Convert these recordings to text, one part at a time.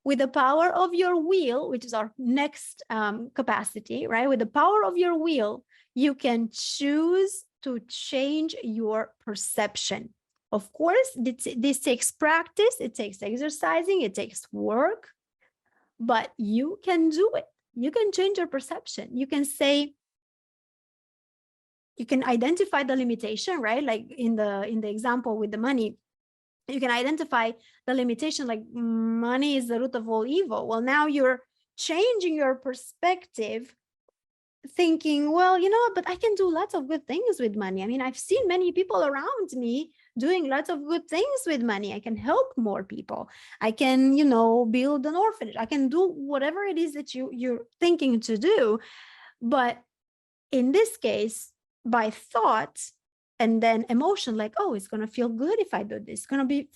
with the power of your will, which is our next capacity, right? With the power of your will, you can choose to change your perception. Of course, this takes practice, it takes exercising, it takes work, but you can do it. You can change your perception. You can say, you can identify the limitation, right? Like in the example with the money, you can identify the limitation, like money is the root of all evil. Well, now you're changing your perspective, thinking, well, you know, but I can do lots of good things with money. I mean, I've seen many people around me doing lots of good things with money. I can help more people. I can, you know, build an orphanage. I can do whatever it is that you're thinking to do. But in this case, by thought and then emotion, like, oh, it's going to feel good if I do this. I'm going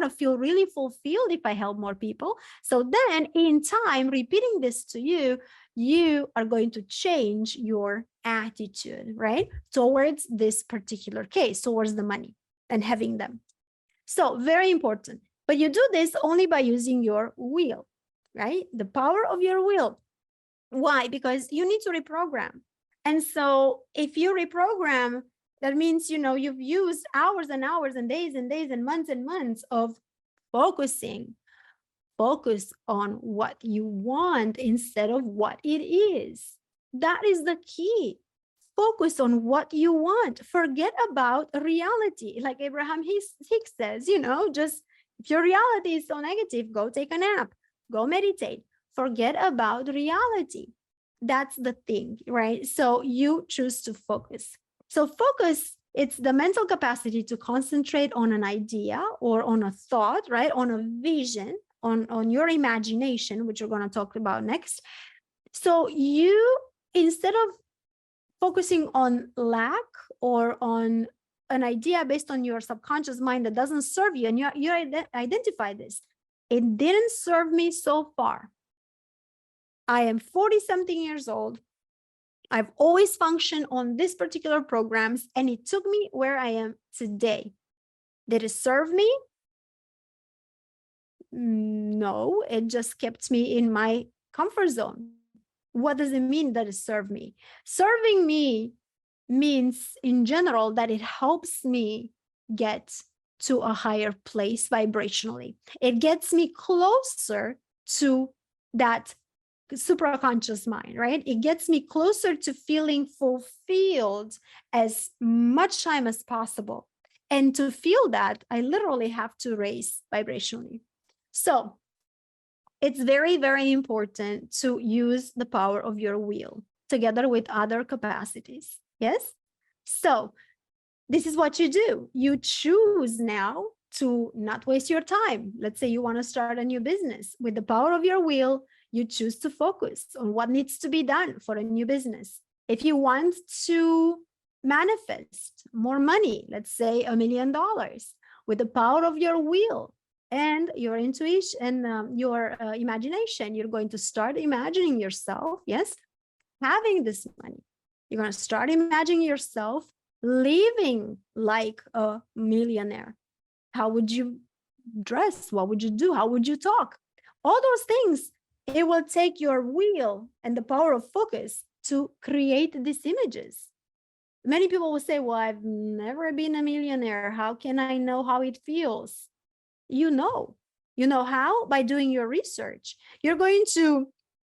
to feel really fulfilled if I help more people. So then in time, repeating this to you, you are going to change your attitude, right? Towards this particular case, towards the money and having them. So very important. But you do this only by using your will, right? The power of your will. Why? Because you need to reprogram. And so if you reprogram, that means, you know, you've used hours and hours and days and months of focusing. Focus on what you want instead of what it is. That is the key. Focus on what you want. Forget about reality. Like Abraham Hicks says, you know, just if your reality is so negative, go take a nap, go meditate. Forget about reality. That's the thing, right? So you choose to focus. So focus, it's the mental capacity to concentrate on an idea or on a thought, right? On a vision, on your imagination, which we're going to talk about next. So you, instead of focusing on lack or on an idea based on your subconscious mind that doesn't serve you, and you identify this, it didn't serve me so far. I am 40-something years old. I've always functioned on this particular programs, and it took me where I am today. Did it serve me? No, it just kept me in my comfort zone. What does it mean that it served me? Serving me means in general that it helps me get to a higher place vibrationally. It gets me closer to that supraconscious mind, right? It gets me closer to feeling fulfilled as much time as possible. And to feel that, I literally have to raise vibrationally. So it's very, very important to use the power of your will together with other capacities. Yes? So this is what you do. You choose now to not waste your time. Let's say you want to start a new business. With the power of your will, you choose to focus on what needs to be done for a new business. If you want to manifest more money, let's say $1 million, with the power of your will and your intuition and your imagination, you're going to start imagining yourself, yes, having this money. You're going to start imagining yourself living like a millionaire. How would you dress? What would you do? How would you talk? All those things, it will take your will and the power of focus to create these images. Many people will say, well, I've never been a millionaire. How can I know how it feels? You know how? By doing your research. You're going to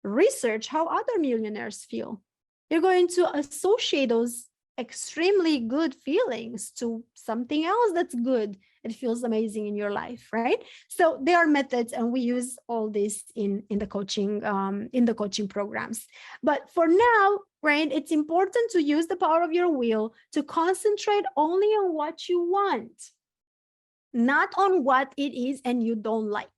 research how other millionaires feel. You're going to associate those extremely good feelings to something else that's good. It feels amazing in your life, right? So there are methods, and we use all this in the coaching programs. But for now, right, it's important to use the power of your will to concentrate only on what you want, not on what it is and you don't like.